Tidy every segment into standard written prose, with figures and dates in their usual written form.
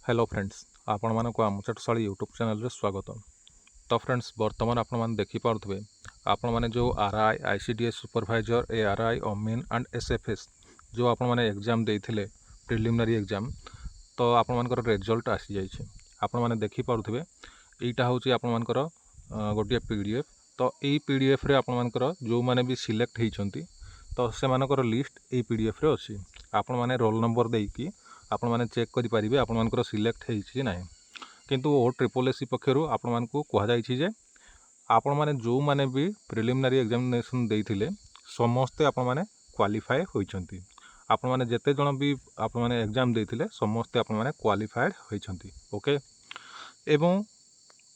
Hello friends आपण मानक आम चटशाली यूट्यूब चैनल रे स्वागत। तो फ्रेंड्स बर्तमान आपण मैंने देखिपे आपण मैंने जो आरआई आईसीडीएस सुपरवाइजर एआरआई अमीन एंड एसएफएस जो आपण मैंने एग्जाम देते प्रिलिमिनारी एग्जाम तो आपण मानकर रिजल्ट आसी जाइए। आपण मैंने देखिपे यहाँ हूँ आपण मानकर गोटे पीडीएफ। तो यही पीडीएफ रे आपण मानकर जो माने भी सिलेक्ट होती तो से मानकर लिस्ट यही पीडीएफ रे अच्छी। आपण माने रोल नंबर देकी आपण माने चेक करि परिबे आपण मानकर सिलेक्ट होइछि नाही। किंतु OSSC पक्षरु आपण मानकु कहा जाइछि जे आपण माने जो माने भी प्रिलिमिनारी एग्जामिनेशन देइथिले समस्ते आपण माने क्वालिफाई होइछंती। आपण माने जेते जण भी आपण माने एग्जाम देइथिले समस्ते आपण माने क्वालिफाइड होइछंती। ओके एवं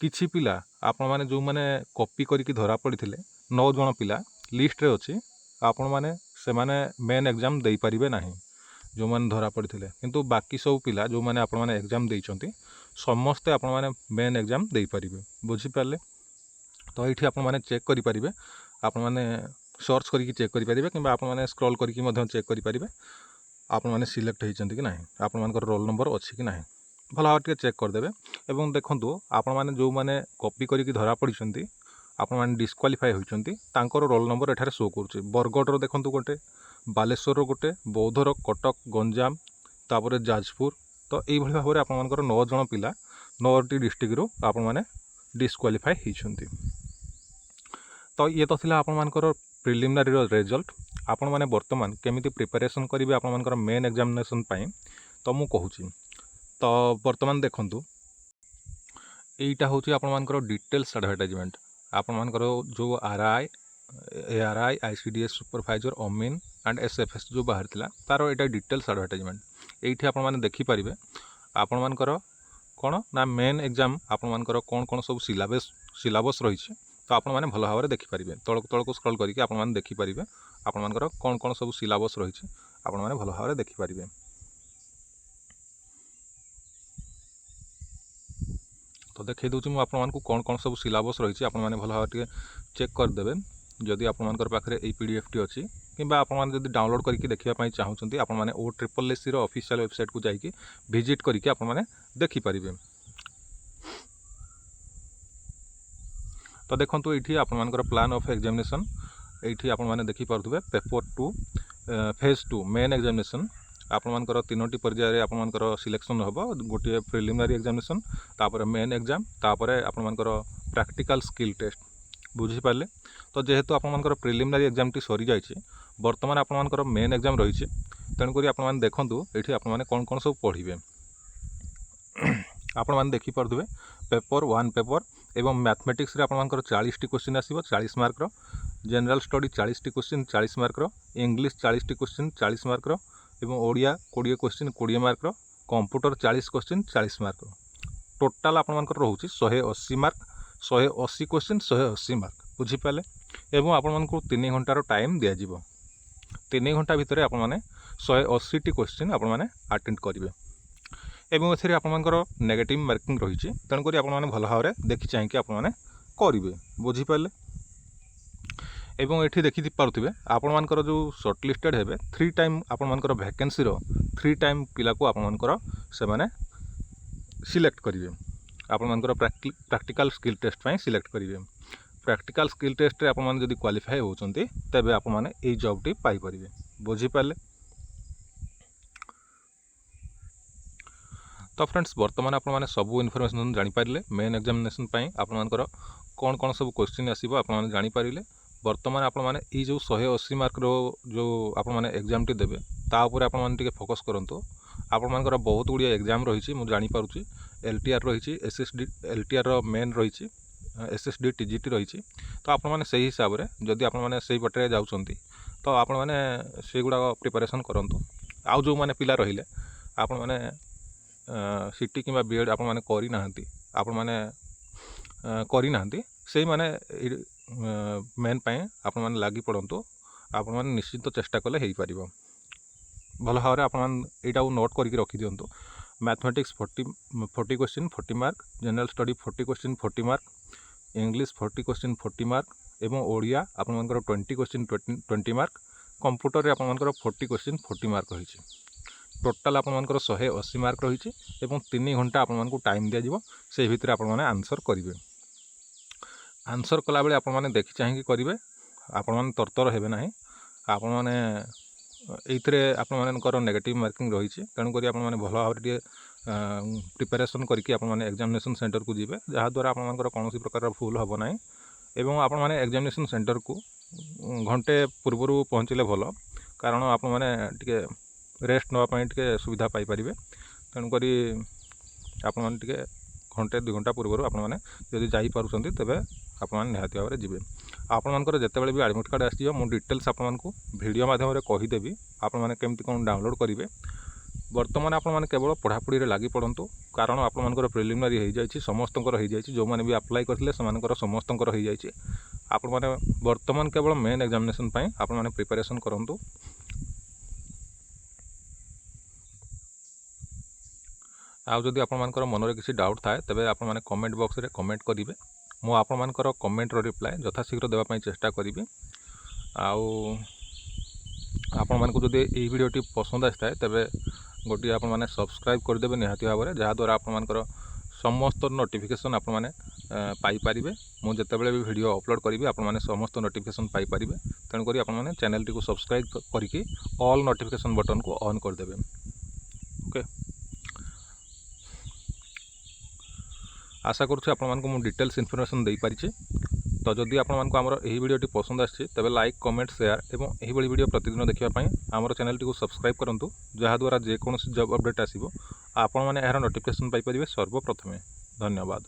किछि पिला आपण माने जो माने कॉपी करिकि धरा पड़िथिले 9 जण पिला लिस्ट रे अछि। आपण माने से माने मेन एग्जाम देइ परिबे नाही जो मैंने धरा पड़ी थे, किंतु बाकी सब पिला जो मैंने आपण मैंने एग्जाम देइछंती समस्ते आपण मैंने मेन एग्जाम देइ परिबे। बुझी पारले तो ये आपण मैंने चेक करि परिबे आपण मैंने सर्च करके चेक करि परिबे किंबा आपण मैंने स्क्रॉल करके मध्य चेक करि परिबे आपण मैंने सिलेक्ट होइछंती कि नाही आपण मानकर रोल नंबर अछि कि नाही भल भाव चेक करदेबे। एवं देखंतु आपण मैंने जो मैंने कॉपी करके धरा पड़िछंती आपण मैंने डिस्क्वालिफाई होइछंती तांकर रोल नंबर एठारे शो करूछि। बरगढ़ देखंतु गोटे बालेश्वर गोटे बौद्धर कटक गंजाम तापर जाजपुर तो यही भाव में आप 9 जन पिला 9टी डिस्ट्रिक्ट आपण मैंने डिस्क्वालिफाई होइछंती। तो ये तो थिला आपण मानकर प्रिलिमिनारी रिजल्ट। आपण माने वर्तमान केमिति प्रिपरेशन करिवे आपण मानकर मेन एग्जामिनेशन पाई तो मु कहूची। तो वर्तमान देखंतु एटा होची आपण मानकर डिटेल्स एडवर्टाइजमेंट आपण मानकर जो आरआई एआरआई आईसीडीएस सुपरवाइजर अमीन एंड एसएफएस जो बाहर थिला तार एटा डिटेल्स एडवर्टाइजमेंट एठी आपण माने देखि परिबे आपण मानकर कोन ना मेन एग्जाम आपण मानकर कोन कोन सब सिलेबस रही तो आपण माने भल भाव देखि परिबे। तळक तळक स्क्रॉल करके आपण माने देखि परिबे आपण मानकर कोन कोन सब सिलेबस रही आपण माने भल भाव देखि परिबे। तो देखै दउछि मु आपण मानकु कोन कोन सब सिलेबस रही आपण माने भल भाव चेक कर देबे। जदि आपण मानकर पाखरे ए पीडीएफ टी अछि किंबा आपण माने जदि डाउनलोड करके देखिया पई चाहउछंती आपण माने OSSC रो ऑफिशियल वेबसाइट को जाईकी विजिट करके आपण माने देखि परिबे। तो देखंतु एठी आपण मानकर प्लान ऑफ एग्जामिनेशन एठी आपण माने देखि परथुबे पेपर 2 फेज 2 मेन एग्जामिनेशन आपण मानकर 3टी पर्याय रे आपण मानकर सिलेक्शन हबो। गोटे प्रिलिमिनरी एग्जामिनेशन तापर मेन एग्जाम तापर आपण मानकर प्रैक्टिकल स्किल टेस्ट। बुझी पारले तो जेहेतु आपण मानकर प्रिलिमिनरी एग्जाम टी सरी जाइए वर्तमान आपण मानकर मेन एग्जाम रही तेणुक आपण माने देखंतु एठी आपण माने कोन कोन सब पढ़िबे आपण माने देखि परदुबे पेपर 1 पेपर एवं मैथमेटिक्स रे आपण मानकर 40टी क्वेश्चन आसीबो 40 मार्क रो। जनरल स्टडी 40टी क्वेश्चन 40 मार्क रो। इंग्लिश 40टी क्वेश्चन 40 मार्क रो एवं ओडिया 20 क्वेश्चन 20 मार्क रो। कंप्यूटर 40 क्वेश्चन 40 मार्क रो। टोटाल आपण मानकर रहउची 180 मार्क 180 क्वेश्चन 180 मार्क। बुझी पाले एवं आपण मानकु 3 घंटार टाइम दिया जिवो 3 घंटा भितर आपण माने 180टी क्वेश्चन आपण माने अटेंड करिवे एवं एथरे आपण मानकर नेगेटिव मार्किंग रही तेणुक आपण माने भल भाव देखि चाहिए आपण माने करिवे। बुझी पाले एवं एठी देखि पारुथिबे आपण मानकर जो शॉर्ट लिस्टेड हेबे 3 टाइम आपण मानकर वैकेंसी रो 3 टाइम पिला को आपण मानकर से माने सिलेक्ट करिवे। आपण मानकर प्रैक्टिकल स्किल टेस्ट पई सिलेक्ट करिवे। प्रैक्टिकल स्किल टेस्ट रे आपण माने जदि क्वालिफाई होचंती तबे आपण माने एई जॉब टी पाई परिवे। बुझी पाले तो फ्रेंड्स वर्तमान आपण माने सब इनफॉरमेशन जानि पारिले मेन एग्जामिनेशन पई आपण मानकर कोन कोन सब क्वेश्चन आसीबो आपण माने जानि पारिले। वर्तमान आपण माने ई जो 180 मार्क रो जो आपण माने एग्जाम टी देबे ता ऊपर आपण माने टिके फोकस करंतु। आपण मानकर बहुत गुडिया एग्जाम रही मु जानि पारुची एलटीआर रही एसएसडी एलटीआर रो मेन रही एसएसडी टीजीटी रही तो आपण माने सही हिसाब रे जदि आपण माने सही बटरे जाउछंती तो आपण माने से गुडा प्रिपरेशन करंतु। आउ जो माने पिला रहिले आपण माने सीटी किंबा बीएड आपण माने करि नाहंती आपण माने करि नाहंती सेही माने मेन पाए आपण माने लागि पड़ंतु आपण माने निश्चित चेष्टा कले हेई परिबो। भल भाव आपण एटा नोट करके रखि दियंतु। Mathematics 40 question 40 mark. General study 40 question 40 mark. English 40 question 40 mark एवं ओडिया आपण मानकर 20 क्वेश्चन 20 मार्क। कंप्यूटर रे आपण मानकर 40 क्वेश्चन 40 मार्क रही टोटाल आपमनकर 180 मार्क रही एवं 3 घंटा आपमनकु टाइम दिया जिवो से भितर आपमने आंसर करेंगे। आंसर कला बेले आपमने देखि चाहिए करेंगे, आपमने तरतर हेबे नहीं। आपमने एइथरे आपमनकर नेगेटिव मार्किंग रही तेणुक आपमने भल भाव प्रिपेरेसन करके आपमने एग्जामिनेशन सेंटर को जीवे जहाँद्वारा आपमनकर कौन प्रकार भूल हम ना एवं आपमने एग्जामिनेशन सेंटर को घंटे पूर्व पहुँचले भल, कारण आपमने टिके रेस्ट नापी टे सुविधा पाइपर। तेणुक आपमने टिके घंटे 2 घंटा पूर्व आपने जदि जापे तेज आपने निहाती भाव में जी। आपंकर जितेबाला भी एडमिट कार्ड आसो मुझे डिटेल्स आपको वीडियो माध्यम कहीदेवी आपने केमती कौन डाउनलोड करेंगे। बर्तमान आपने केवल पढ़ापढ़ी लगी पड़तु, कारण आपंकर प्रिलिमिनारी हो जाए समस्त हो जाए, जो मैंने भी अप्लाई करते समस्त हो जाए। आपने बर्तमान केवल मेन एग्जामिनेशन आपने प्रिपेरेसन करूँ। आउ जदि आपंकर मनरे किसी डाउट थाए तेबे आपने कमेंट बॉक्स रे कमेंट करेंगे, मु आपंकर कमेंटर रिप्लाय यथाशीघ्र देवाई चेष्टा करी। आउ आपण मानक जदि ये वीडियोटी पसंद आसी थाए तेबे गोटे आपण माने सब्सक्राइब करदेवे निहाती भाव में, जहाँद्वारा आपंकर समस्त नोटिफिकेशन आपण माने पाई परिबे। मु जेतेबेले भी वीडियो अपलोड करी आपण माने समस्त नोटिफिकेशन पाई परिबे। तेणुक आपण माने चैनल टी को सब्सक्राइब करके ऑल नोटिफिकेशन बटन को ऑन करदेवे। ओके, आशा करुँच आपको डिटेल्स इनफॉरमेशन दे पारिछे। तो जदि आपमन यही वीडियोटी पसंद आछि तेबे लाइक कमेंट शेयर एवं यही वीडियो प्रतिदिन देखा आमर चैनल टी को सब्सक्राइब करूँ, जहाँद्वारा जेकोसी जॉब अपडेट आसिबो आपण माने यार नोटिफिकेशन पाई परिबे सर्वप्रथमे। धन्यवाद।